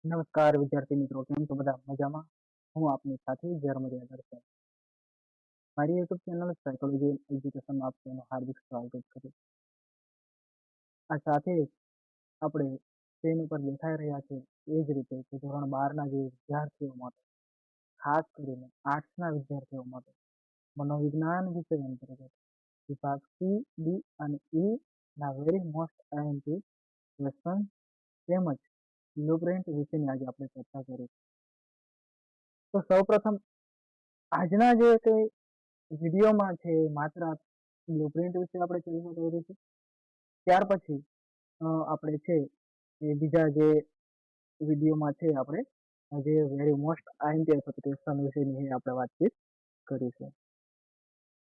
નમસ્કાર વિદ્યાર્થી મિત્રો, કેમ છો બધા? મજામાં? હું આપની સાથે જર્મનિયા દર્શન મારી યુટ્યુબ ચેનલ સાયકોલોજી એજ્યુકેશન આપ તેનું હાર્દિક સ્વાગત કરું. આ સાથે જ આપણે સ્ક્રીન ઉપર દેખાઈ રહ્યા છે એ જ રીતે ધોરણ 12ના જે વિદ્યાર્થીઓ માટે, ખાસ કરીને આર્ટ્સના વિદ્યાર્થીઓ માટે મનોવિજ્ઞાન વિષય અંતર્ગત વિભાગ સી, ડી અને ઈ ના વેરી મોસ્ટ આઈએમપી ક્વેશ્ચન તેમજ બ્લુપ્રિન્ટ વિશેની આજે આપણે ચર્ચા કરીશું. તો સૌપ્રથમ આજના જે કંઈ વિડીયોમાં છે માત્ર બ્લુપ્રિન્ટ વિશે આપણે ચર્ચા કરીશું. ત્યાર પછી આપણે છે એ બીજા જે વિડીયોમાં છે આપણે જે વેરી મોસ્ટ આઈએમપી અથવા ક્વેશ્ચન વિશેની આપણે વાતચીત કરીશું.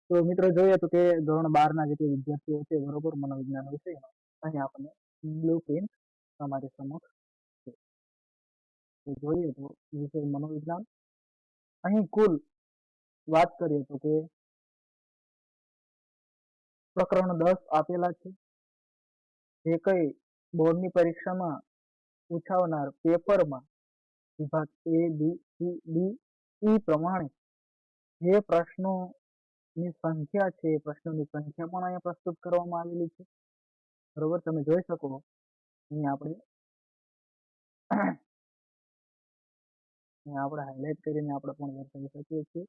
તો મિત્રો જોઈએ તો કે ધોરણ 12ના જે વિદ્યાર્થીઓ છે બરોબર મનોવિજ્ઞાન વિષયમાં અહીં આપણને બ્લુપ્રિન્ટ તમારી સમક્ષ છે. તો જોઈએ તો વિષય મનોવિજ્ઞાન અહીં કુલ વાત કરીએ તો કે પ્રકરણ 10 આપેલા છે. જે કઈ બોર્ડની પરીક્ષામાં પૂછાવનાર પેપરમાં વિભાગ એ, બી, સી, ડી, ઈ પ્રમાણે જે પ્રશ્નોની સંખ્યા છે એ પ્રશ્નોની સંખ્યા પણ અહીંયા પ્રસ્તુત કરવામાં આવેલી છે. બરોબર, તમે જોઈ શકો અહીંયા આપણે હાઇલાઇટ કરીને આપણે પણ દર્શાવી શકીએ છીએ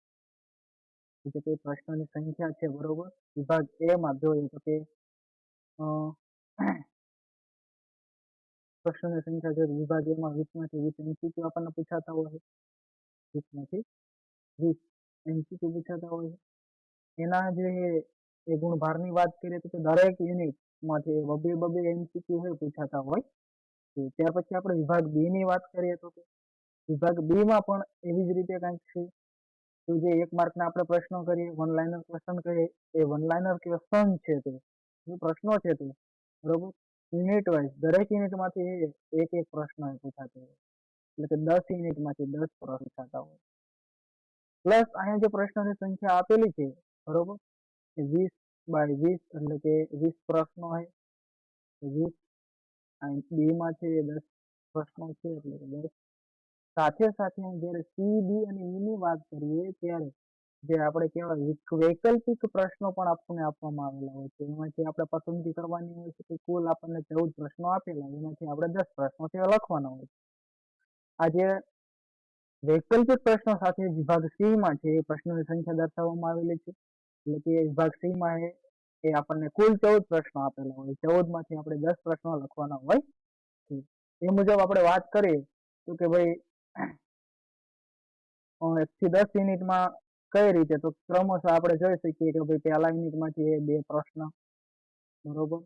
કે જે પ્રશ્નોની સંખ્યા છે. બરોબર, વિભાગ એ માં જોઈએ તો કે પ્રશ્નોની સંખ્યા છે. વિભાગ એમાં 20માંથી 20 MCQ આપણને પૂછાતા હોય છે. 20માંથી 20 MCQ પૂછાતા હોય છે. એના જે એ ગુણભારની વાત કરીએ તો દરેક યુનિટમાંથી બબે MCQ પૂછાતા હોય છે. ત્યાર પછી આપણે વિભાગ બી ની વાત કરીએ તો વિભાગ બી માં પણ એવી જ રીતે કંઈક છે. તો જે 1 માર્કના આપણે પ્રશ્નો કરીએ, વન લાઇનર ક્વેશ્ચન કરીએ, એ વન લાઇનર ક્વેશ્ચન છે તે જે પ્રશ્નો છે તે બરોબર યુનિટ વાઇઝ દરેક યુનિટમાંથી એક પ્રશ્ન પૂછાતો હોય, એટલે કે 10 યુનિટમાંથી 10 પ્રશ્ન પૂછાતા હોય. પ્લસ અહીંયા જે પ્રશ્નોની સંખ્યા આપેલી છે બરોબર 20 × 20 એટલે કે 20 પ્રશ્નો હોય. 20 બી માં છે એ 10 પ્રશ્નો છે એટલે કે 10. સાથે સાથે જ્યારે સી, ડી અને ઈ ની વાત કરીએ ત્યારે જે આપણે કહેવાય વૈકલ્પિક પ્રશ્નો પણ આપણને આપવામાં આવેલા હોય છે. એમાંથી આપણે પસંદગી કરવાની હોય છે કે કુલ આપણને 14 પ્રશ્નો આપેલા એમાંથી આપણે 10 પ્રશ્નો છે લખવાના હોય છે. આ જે વૈકલ્પિક પ્રશ્નો સાથે વિભાગ સી માં છે એ પ્રશ્નોની સંખ્યા દર્શાવવામાં આવેલી છે. એટલે કે વિભાગ સી માં એ આપણને કુલ 14 પ્રશ્નો આપેલા હોય, 14 માંથી આપણે 10 પ્રશ્નો લખવાના હોય છે. એ મુજબ આપણે વાત કરીએ તો કે ભાઈ 1 થી 10 યુનિટમાં કઈ રીતે, તો ક્રમશઃ આપણે જોઈ શકીએ કે ભાઈ પહેલા યુનિટમાંથી 2 પ્રશ્ન બરોબર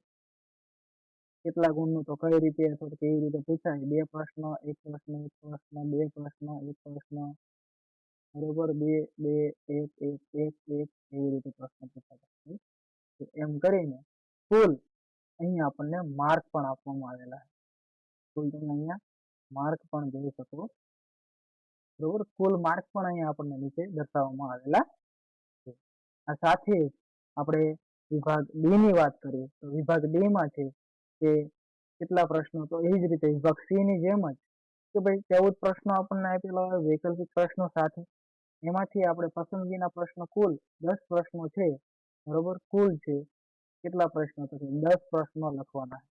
કેટલા ગુણનું તો કઈ રીતે અથવા તો કેવી રીતે પૂછાય. 2 પ્રશ્ન, 1 પ્રશ્ન, 1 પ્રશ્ન, 2 પ્રશ્ન, 1 પ્રશ્ન બરોબર 2 2 1 1 1 1 એવી રીતે પ્રશ્ન પૂછાતા હોય. એમ કરીને કુલ અહીંયા આપણને માર્ક પણ આપવામાં આવેલા છે. કુલ તમે અહીંયા માર્ક પણ જોઈ શકો બરોબર. કુલ માર્ક પણ અહીંયા આપણને નીચે દર્શાવવામાં આવેલા છે. આ સાથે આપણે વિભાગ ડી ની વાત કરીએ તો વિભાગ ડી માં છે કે કેટલા પ્રશ્નો, તો એ જ રીતે વિભાગ સી ની જેમ જ કે ભાઈ 14 પ્રશ્નો આપણને આપેલા હોય વૈકલ્પિક પ્રશ્નો સાથે. એમાંથી આપણે પસંદગીના પ્રશ્નો કુલ 10 પ્રશ્નો છે બરોબર. કુલ છે કેટલા પ્રશ્નો, તો 10 પ્રશ્નો લખવાના.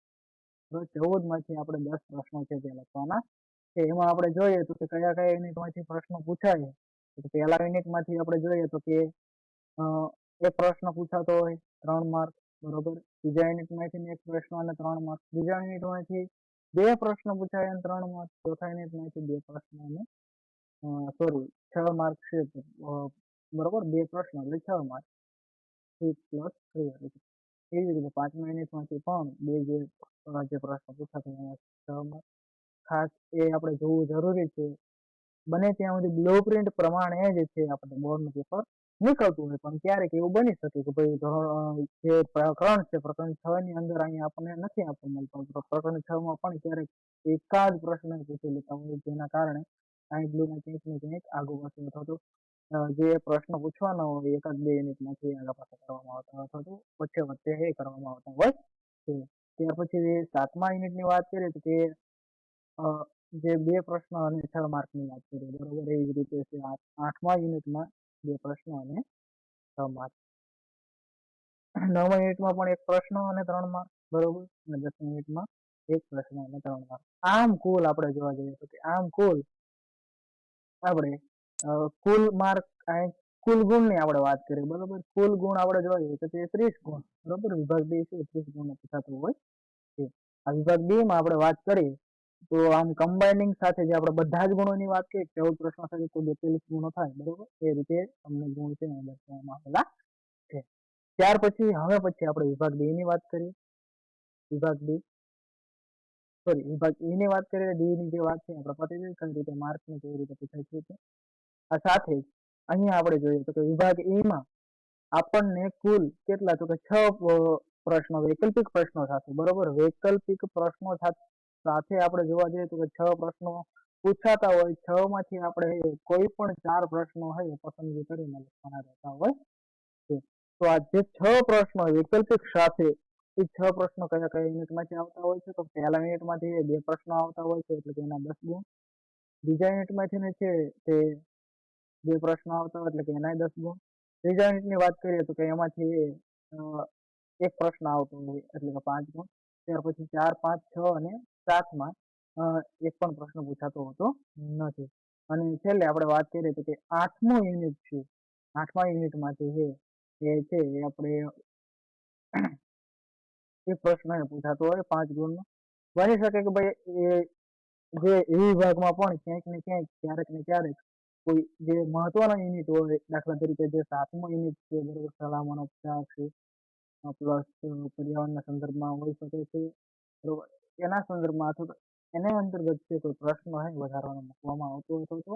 14 માંથી આપણે 10 પ્રશ્નો છે તે લખવાના છે. એમાં આપણે જોઈએ તો કે કયા કયા યુનિટમાંથી પ્રશ્નો પૂછાય. તો પહેલા યુનિટમાંથી આપણે જોઈએ તો કે એક પ્રશ્ન પૂછાતો હોય 3 માર્ક બરોબર. બીજા યુનિટમાંથી 1 પ્રશ્ન અને 3 માર્ક. બીજા યુનિટમાંથી 2 પ્રશ્ન પૂછાય અને 3 માર્ક. ચોથા યુનિટમાંથી 2 પ્રશ્ન અને 6 માર્ક છે બરોબર. 2 પ્રશ્ન એટલે 6 માર્ક. 6 + 3 એવી રીતે 5મા યુનિટમાંથી પણ 2 જે પ્રશ્ન પૂછાતા એમાં 6 માર્ક. ખાસ એ આપણે જોવું જરૂરી છે. બને ત્યાં સુધી બ્લુપ્રિન્ટ પ્રમાણે જ છે આપણે બોર્ડનું પેપર નીકળતું હોય, પણ ક્યારેક એવું બની શકે કે ભાઈ જે પ્રકરણ છે પ્રકરણ 6 ની અંદર અહીંયા આપણને નથી આપવા મળતો. પ્રકરણ 6 માં પણ ક્યારેક એકાદ પ્રશ્ન પૂછી લેતા હોય, જેના કારણે અહીં બ્લુમાં ક્યાંક ને ક્યાંક આગુ પાછું અથવા તો જે પ્રશ્ન પૂછવાના હોય એકાદ 2 યુનિટમાંથી આગળ પાછળ કરવામાં આવતા અથવા તો વચ્ચે એ કરવામાં આવતા હોય છે. ત્યાર પછી 7મા યુનિટની વાત કરીએ તો કે જે 2 પ્રશ્ન અને 6 માર્કની વાત કરીએ બરોબર. એવી જ રીતે છે 8મા યુનિટમાં 2 પ્રશ્ન અને 6 માર્ક. 9મા યુનિટમાં પણ 1 પ્રશ્ન અને 3 માર્ક બરોબર, અને 10મા યુનિટમાં 1 પ્રશ્ન અને 3 માર્ક. આમ કુલ આપણે જોવા જઈએ તો કે આમ કુલ આપણે કુલ માર્ક કુલ ગુણની આપણે વાત કરીએ બરોબર. કુલ ગુણ આપણે જોવા જઈએ તો તે 30 ગુણ બરોબર. વિભાગ 2 છે 30 ગુણનો પૂછાતો હોય છે. આ વિભાગ 2 માં આપણે વાત કરીએ તો આમ કમ્બાઇનિંગ સાથે જે આપણે બધા જ ગુણોની વાત કરીએ 14 પ્રશ્નો સાથે તો 42 ગુણો થાય બરોબર. એ રીતે તમને ગુણ છે એ દર્શાવવામાં આવેલા છે. ત્યાર પછી હવે આપણે વિભાગ 2 ની વાત કરીએ. વિભાગ 2 વિભાગ E ની વાત કરીએ. D ની જે વાત છે આપણે પતી ગઈ. કઈ રીતે માર્કની કેવી રીતે પૂછાય છે. આ સાથે જ અહીંયા આપણે જોઈએ તો કે વિભાગ E માં આપણને કુલ કેટલા તો કે 6 પ્રશ્નો વૈકલ્પિક પ્રશ્નો સાથે બરોબર. વૈકલ્પિક પ્રશ્નો સાથે આપણે જોવા જઈએ તો કે 6 પ્રશ્નો પૂછાતા હોય. 6 માંથી આપણે કોઈ પણ 4 પ્રશ્નો હોય પસંદગી કરીને લખવાના રહેતા હોય છે. તો આ જે 6 પ્રશ્નો વૈકલ્પિક સાથે એ 6 પ્રશ્નો કયા કયા યુનિટમાંથી આવતા હોય છે તો પહેલા યુનિટમાંથી 2 પ્રશ્નો આવતા હોય છે એટલે કે એના 10 ગુણ. બીજા યુનિટમાંથી છે તે 2 પ્રશ્નો આવતા હોય એટલે કે એના 10 ગુણ. ત્રીજા યુનિટની વાત કરીએ તો કે એમાંથી 1 પ્રશ્ન આવતો હોય એટલે કે 5 ગુણ. ત્યાર પછી 4, 5, 6 અને 7માં 1 પણ પ્રશ્ન પૂછાતો હોતો નથી. અને છેલ્લે આપણે વાત કરીએ તો કે 8મો યુનિટ છે. 8મા યુનિટમાંથી એ છે એ આપણે એક પ્રશ્ન પૂછાતો હોય 5 ગુણનો. બની શકે કે ભાઈ એ વિભાગમાં પણ ક્યાંક ને ક્યાંક ક્યારેક ને ક્યારેક કોઈ જે મહત્વનો યુનિટ હોય દાખલા તરીકે જે 7મો યુનિટ છે બરોબર, સલામત ઉપચાર છે પ્લસ પર્યાવરણના સંદર્ભમાં હોઈ શકે છે બરોબર. એના સંદર્ભમાં અથવા એના અંતર્ગત છે કોઈ પ્રશ્ન હોય વધારવાનો મૂકવામાં આવતો હતો તો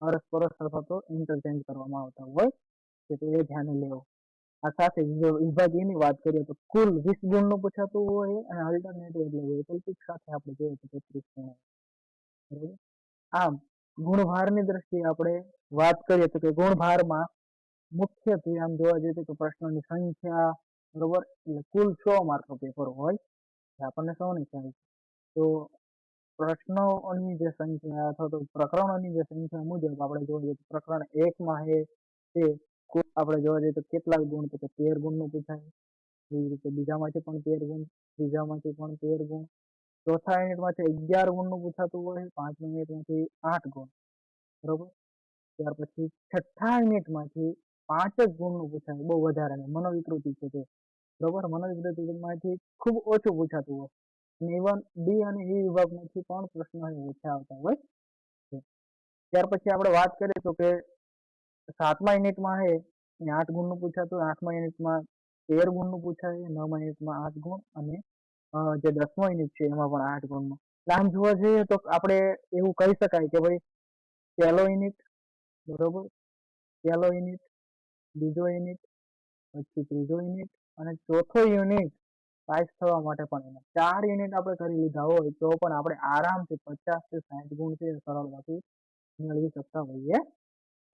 અરસપરસ અથવા તો ઇન્ટરચેન્જ કરવામાં આવતા હોય કે તો એ ધ્યાને લેવો. આ સાથે વિભાગ E ની વાત કરીએ તો કુલ 20 ગુણનું પૂછાતું હોય અને અલ્ટરનેટિવ એટલે વૈકલ્પિક સાથે આપણે જોઈએ તો 33 ગુણ બરોબર. આમ ગુણભારની દ્રષ્ટિએ આપણે વાત કરીએ તો કે ગુણભારમાં મુખ્યત્વે આમ જોવા જઈએ તો પ્રશ્નોની સંખ્યા બરોબર એટલે કુલ 100 માર્કનું પેપર હોય આપણને સૌને ખ્યાલ છે. તો પ્રશ્નોની જે સંખ્યા અથવા તો પ્રકરણોની જે સંખ્યા મુજબ આપણે જોઈએ તો પ્રકરણ 1માં તે આપણે જોવા જઈએ તો કેટલા ગુણ તો કે 13 ગુણનું પૂછાય. એવી રીતે બીજામાંથી પણ 13 ગુણ, ત્રીજામાંથી પણ 13 ગુણ, ચોથા યુનિટમાંથી 11 ગુણનું પૂછાતું હોય, 5મા યુનિટમાંથી 8 ગુણ બરોબર. ત્યાર પછી છઠ્ઠા યુનિટમાંથી 5 જ ગુણનું પૂછાય, બહુ વધારે નહીં. મનોવિકૃતિ છે તે બરોબર. મનોવિકૃતિમાંથી ખૂબ ઓછું પૂછાતું હોય. ઇવન ડી અને E વિભાગમાંથી પણ પ્રશ્નો ઓછા આવતા હોય છે. ત્યાર પછી આપણે વાત કરીએ તો કે 7મા યુનિટમાં 8 ગુણનું પૂછાતું હોય, 8મા યુનિટમાં 13 ગુણનું પૂછાય, 9મા યુનિટમાં 8 ગુણ અને જે 10મો યુનિટ છે એમાં પણ 8 ગુણનું. આમ જોવા જઈએ તો આપણે એવું કહી શકાય કે ભાઈ પહેલો યુનિટ બરોબર, પહેલો યુનિટ, બીજો યુનિટ, પછી ત્રીજો યુનિટ અને ચોથો યુનિટ પાસ થવા માટે પણ 4 યુનિટ આપણે કરી લીધા હોય તો પણ આપણે આરામથી 50 થી 60 ગુણ છે સરળતાથી મેળવી શકતા હોઈએ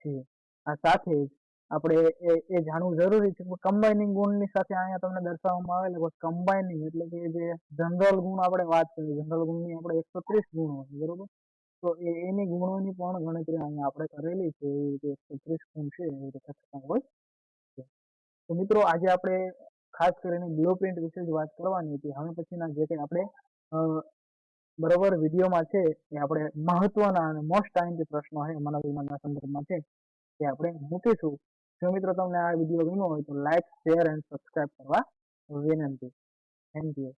છીએ. આ સાથે જ આપણે એ જાણવું જરૂરી છે કે કમ્બાઇનિંગ ગુણની સાથે અહીંયા તમને દર્શાવવામાં આવેલ કમ્બાઇનિંગ એટલે કે જે જનરલ ગુણ આપણે વાત કરીએ, જનરલ ગુણની આપણે 130 ગુણ હોય બરોબર. તો એની ગુણોની પણ ગણતરી અહીંયા આપણે કરેલી છે. એવી રીતે 130 ગુણ છે એવી રીતે થતા હોય છે. તો મિત્રો આજે આપણે ખાસ કરીને બ્લુ પ્રિન્ટ વિશે જ વાત કરવાની હતી. હવે પછીના જે કંઈ આપણે બરોબર વિડીયોમાં છે એ આપણે મહત્વના અને મોસ્ટ આઈએમપી પ્રશ્નો છે મનોવિજ્ઞાનના સંદર્ભમાં છે તે આપણે મૂકીશું. જો મિત્રો તમને આ વિડીયો ગમ્યો હોય તો લાઈક, શેર એન્ડ સબસ્ક્રાઇબ કરવા વિનંતી. Thank you.